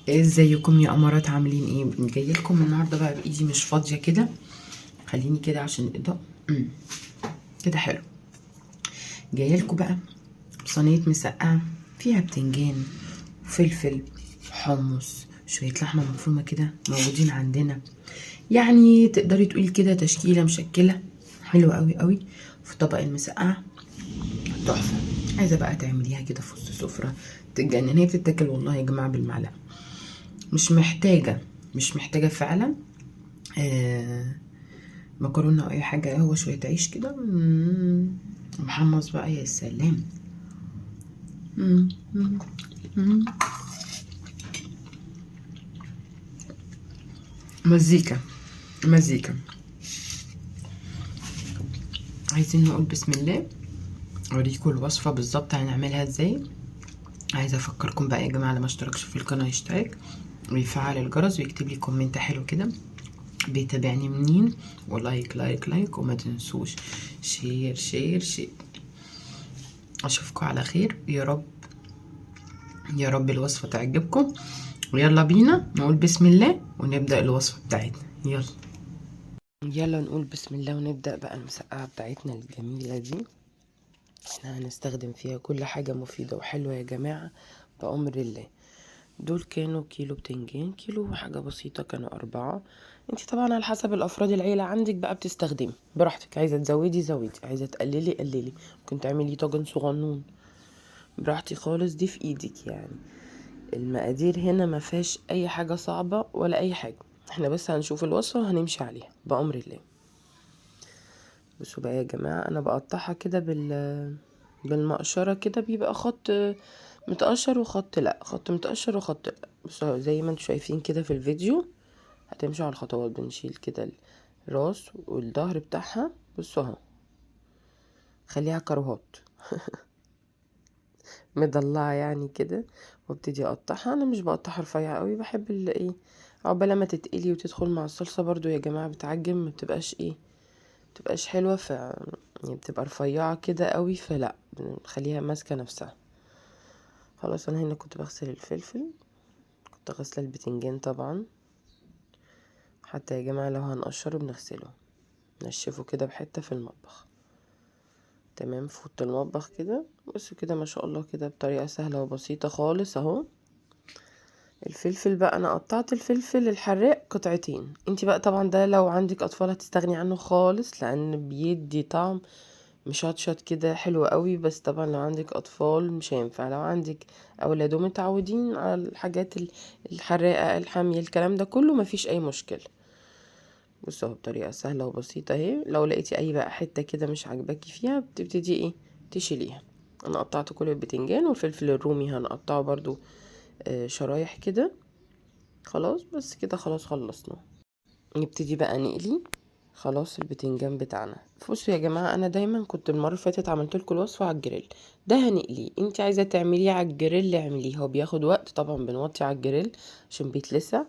ازيكم يا امارات؟ عاملين ايه؟ جاي لكم النهارده بقى بايدي مش فاضيه كده. خليني كده عشان الاضاءه كده حلو. جايه لكم بقى صينيه مسقعه فيها بتنجان وفلفل وحمص شويه لحمه مفرومه كده موجودين عندنا. يعني تقدري تقولي كده تشكيله مشكله حلوه قوي قوي في طبق المسقعه. تحفه. عايزه بقى تعمليها كده في وسط سفره تتجنن. هي بتتاكل والله يا جماعه بالمعلقه. مش محتاجه مش محتاجه فعلا آه مكرونه او اي حاجه. هو شويه عيش كده محمص بقى يا سلام. مم، مم، مم. مزيكا مزيكا. عايزين نقول بسم الله. اوريكم الوصفه بالظبط هنعملها ازاي. عايزه افكركم بقى يا جماعه اللي ما اشتركش في القناه يشترك ويفعل الجرس ويكتب لي كومنت حلو كده بيتابعني منين، ولايك لايك لايك، وما تنسوش شير شير شير. اشوفكم على خير يا رب. يا رب الوصفة تعجبكم. ويلا بينا نقول بسم الله ونبدأ الوصفة بتاعتنا. يلا نقول بسم الله ونبدأ بقى المسقعة بتاعتنا الجميلة دي. احنا هنستخدم فيها كل حاجة مفيدة وحلوة يا جماعة بأمر الله. دول كانوا كيلو بتنجان، كيلو حاجة بسيطة كانوا 4. انتي طبعا على حسب الأفراد العيلة عندك بقى بتستخدمي براحتك. عايزة تزودي زودي، عايزة تقللي قللي، ممكن تعملي طاجن صغنون براحتي خالص. دي في ايدك يعني. المقادير هنا ما فيهاش اي حاجة صعبة ولا اي حاجة. احنا بس هنشوف الوصفة وهنمشي عليها بأمر الله. بصوا بقى يا جماعة، انا بقطعها كده بالمقشرة كده. بيبقى خط متقشر وخط لا، خط متقشر وخط لا. بصوا زي ما انتوا شايفين كده في الفيديو. هتمشوا على الخطوات. بنشيل كده الراس والظهر بتاعها. بصوا اهو، خليها كروهات مضلعة يعني كده. وابتدي اقطعها. انا مش بقطعها رفيعة قوي، بحب ايه عقبال ما تتقلي وتدخل مع الصلصة برضو يا جماعة بتعجن، ما بتبقاش بتبقاش حلوة. يعني بتبقى رفيعة كده قوي، فلا بنخليها ماسكة نفسها. خلاص انا هنا كنت بغسل الفلفل، كنت غسلة البتنجان طبعا. حتى يا جماعة لو هنقشره بنغسله نشفه كده بحتة في المطبخ. تمام، فوت المطبخ كده. بصوا كده ما شاء الله كده بطريقة سهلة وبسيطة خالص اهو. الفلفل بقى انا قطعت الفلفل الحراق قطعتين. انتي بقى طبعا ده لو عندك اطفال هتستغني عنه خالص، لان بيدي طعم مشطشط كده حلو قوي. بس طبعا لو عندك اطفال مش هينفع. لو عندك اولاد ومتعودين على الحاجات الحراقة الحامية الكلام ده كله مفيش اي مشكلة. بصوا اهو بطريقة سهلة وبسيطة اهي. لو لقيتي اي بقى حتة كده مش عاجباكي فيها بتبتدي تشيليها. انا قطعت كل البتنجان والفلفل الرومي هنقطعه برضو شرايح كده. خلاص بس كده خلاص خلصنا. نبتدي بقى نقلي خلاص البتنجان بتاعنا. بصوا يا جماعه، انا دايما كنت المره اللي فاتت عملت لكم الوصفه على الجريل. ده هنقليه. انت عايزه تعمليه على الجريل اعمليه، هو بياخد وقت طبعا. بنوطي على الجريل عشان بيتلسع.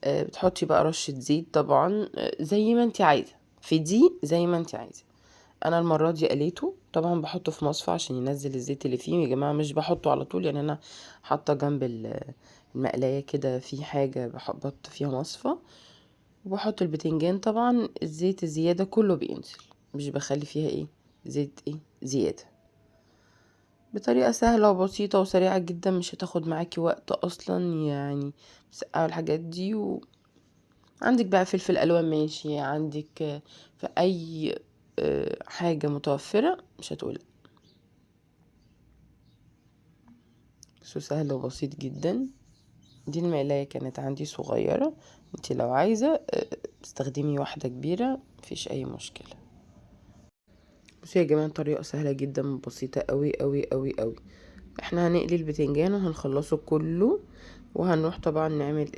بتحطي بقى رشه زيت طبعا زي ما انت عايزه، في دي زي ما انت عايزه. انا المره دي قليته طبعا، بحطه في مصفى عشان ينزل الزيت اللي فيه يا جماعه. مش بحطه على طول يعني. انا حاطه جنب المقلايه كده في حاجه بحط فيها مصفى. وبحط البتنجان طبعا الزيت الزيادة كله بينزل. مش بخلي فيها زيت زيادة. بطريقة سهلة وبسيطة وسريعة جدا، مش هتاخد معاكي وقت اصلا يعني. مسقعة الحاجات دي عندك بقى فلفل الوان ماشي عندك. في اي حاجة متوفرة مش هتقول. بس سهل وبسيط جدا. دي المقلاية كانت عندي صغيرة. انتي لو عايزة استخدمي واحدة كبيرة مفيش اي مشكلة. بصوا يا جماعه طريقه سهله جدا وبسيطه قوي قوي قوي قوي. احنا هنقلي البتنجان وهنخلصه كله. وهنروح طبعا نعمل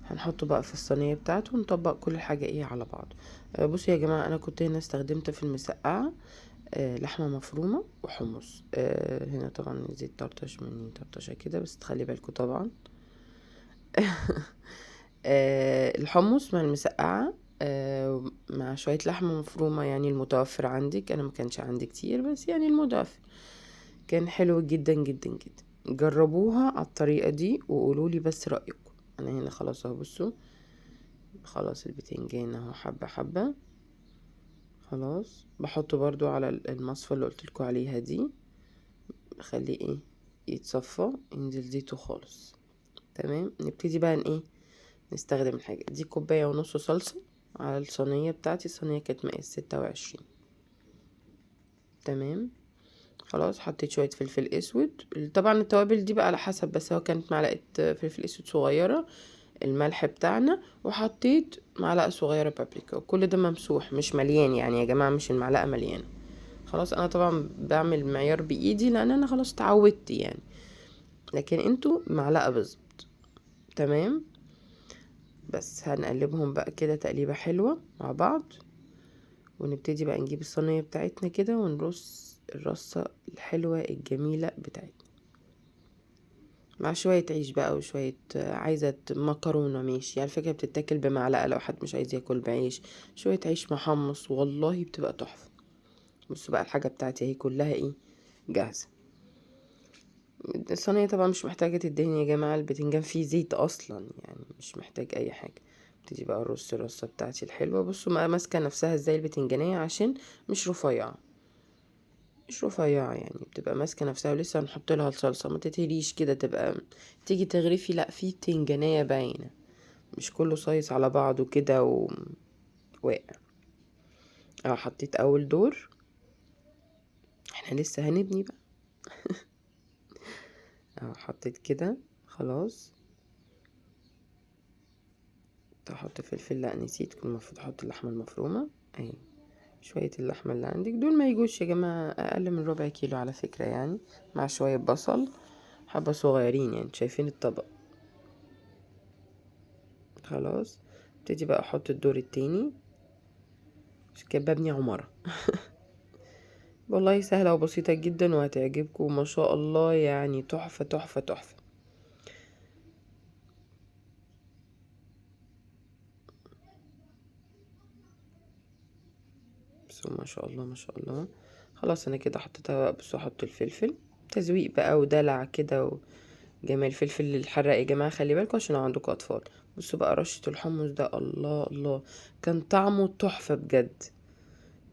هنحطه بقى في الصينيه بتاعته ونطبق كل حاجه على بعض. بصوا يا جماعه، انا كنت هنا استخدمت في المسقعه لحمه مفرومه وحمص. هنا طبعا زيت طرطش مني طرطشه كده، بس تخلي بالكم طبعا. الحمص مع المسقعة مع شوية لحمة مفرومة يعني المتوفر عندك. انا ما كانش عندي كتير بس يعني المتوفر كان حلو جدا جدا جدا. جربوها على الطريقة دي وقولولي بس رأيكم. انا هنا خلاص اهو، بصوا خلاص البتنجان اهو حبة حبة. خلاص بحطه برضو على المصفى اللي قلتلكوا عليها دي، بخليه ايه يتصفى، ينزل زيته خالص. تمام. نبتدي بقى ايه نستخدم الحاجة دي. كوباية ونص صلصة على الصينية بتاعتي، الصينية كانت مقاس 26. تمام. خلاص حطيت شوية فلفل اسود، طبعا التوابل دي بقى على حسب، بس هو كانت معلقة فلفل اسود صغيرة، الملح بتاعنا، وحطيت معلقة صغيرة بابريكا، وكل ده ممسوح مش مليان يعني يا جماعة، مش المعلقة مليانة. خلاص انا طبعا بعمل معيار بايدي لان انا خلاص اتعودت يعني، لكن انتوا معلقة بالظبط. تمام. بس هنقلبهم بقى كده تقليبة حلوة مع بعض، ونبتدي بقى نجيب الصينية بتاعتنا كده ونرص الرصة الحلوة الجميلة بتاعتنا مع شوية عيش بقى وشوية عايزة مكرونة ماشي، على فكرة بتتاكل بمعلقة لو حد مش عايز ياكل بعيش، شوية عيش محمص والله بتبقى تحفة. بصوا بقى الحاجة بتاعتي اهي كلها ايه جاهزة. الصينية طبعا مش محتاجة تدهن يا جماعة، البتنجان فيه زيت اصلا يعني مش محتاج اي حاجة. ابتدي بقى ارص الرصة بتاعتي الحلوة. بصوا بقى ماسكة نفسها ازاي البتنجانية، عشان مش رفيعة، مش رفيعة يعني، بتبقى ماسكة نفسها. ولسه هنحط لها الصلصة، ما تتهريش كده، تبقى تيجي تغرفي لا في بتنجانية باينة، مش كله صايص على بعضه كده واقع. اه حطيت اول دور، احنا لسه هنبني بقى. اه حطيت كده خلاص. تحط فلفل، لا نسيت، كنت المفروض احط اللحمة المفرومة اهي. شوية اللحمة اللي عندك دول ما يجوش يا جماعة اقل من ربع كيلو على فكرة يعني، مع شوية بصل حبة صغيرين يعني، شايفين الطبق. خلاص ابتدي بقى احط الدور التاني، مش كده ببني عمارة. والله سهلة وبسيطة جدا وهتعجبكم ما شاء الله يعني، تحفة تحفة تحفة. بس ما شاء الله ما شاء الله. خلاص انا كده حطيتها بقى. بصوا احط الفلفل تزويق بقى ودلع كده وجمال. الفلفل الحراق يا جماعة خلي بالكم عشان لو عندكم اطفال. بصوا بقى رشة الحمص ده، الله الله كان طعمه تحفة بجد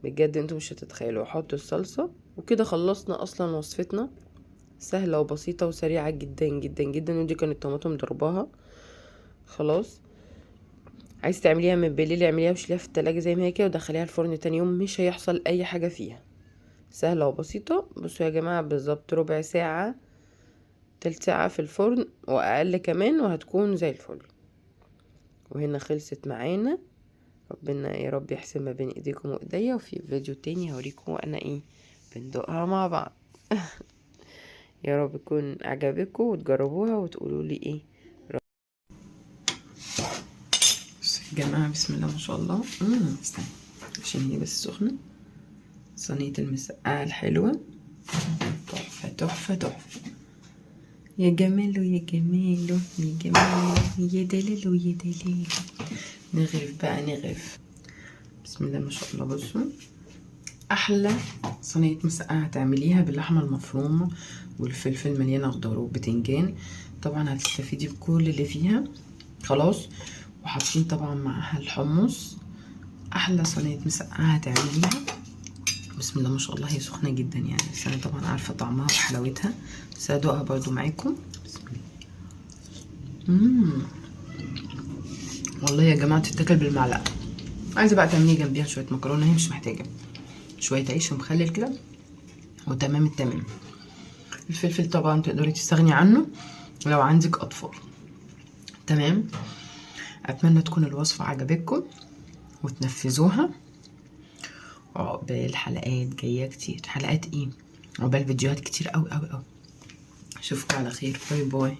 بجد، انتوا مش هتتخيلوا. احط الصلصة وكده خلصنا اصلا وصفتنا، سهلة وبسيطة وسريعة جدا جدا جدا. ودي كانت طماطم ضرباها. خلاص عايز تعمليها من بالليل اعمليها وشيليها في التلاجة زي ما هي كده، ودخليها الفرن تاني يوم مش هيحصل اي حاجة فيها، سهلة وبسيطة. بصوا يا جماعة بالظبط ربع ساعة تلت ساعة في الفرن واقل كمان وهتكون زي الفل. وهنا خلصت معانا. ربنا يا رب يحسن ما بين ايديكم وايديا، وفي فيديو تاني هوريكم انا ايه بندوقها مع بعض. يا رب يكون عجبكم وتجربوها وتقولوا لي ايه. بصوا يا جماعة بسم الله ما شاء الله. استنى عشان هي بس سخنة. صينية المسقعة الحلوة تحفة تحفة تحفة. يا جماله يا جماله يا جماله يا دليله يا دليله. نغرف بقى نغرف. بسم الله ما شاء الله. بصوا احلى صينية مسقعة هتعمليها باللحمة المفرومة والفلفل مليانة خضار وبتنجان، طبعا هتستفيدي بكل اللي فيها. خلاص وحاطين طبعا معاها الحمص. احلى صينية مسقعة هتعمليها. بسم الله ما شاء الله. هي سخنة جدا يعني، بس انا طبعا عارفة طعمها وحلاوتها، بس هدوقها برضو معاكم. بسم الله. والله يا جماعة تتاكل بالمعلقة. عايزة بقى تعملي جنبيها شوية مكرونة، هي مش محتاجة، شوية عيش ومخلل كده وتمام التمام. الفلفل طبعا تقدري تستغني عنه لو عندك اطفال. تمام. اتمنى تكون الوصفة عجبتكم وتنفذوها. عقبال حلقات جاية كتير. حلقات ايه؟ عقبال فيديوهات كتير اوي اوي اوي. اشوفكم على خير. باي باي.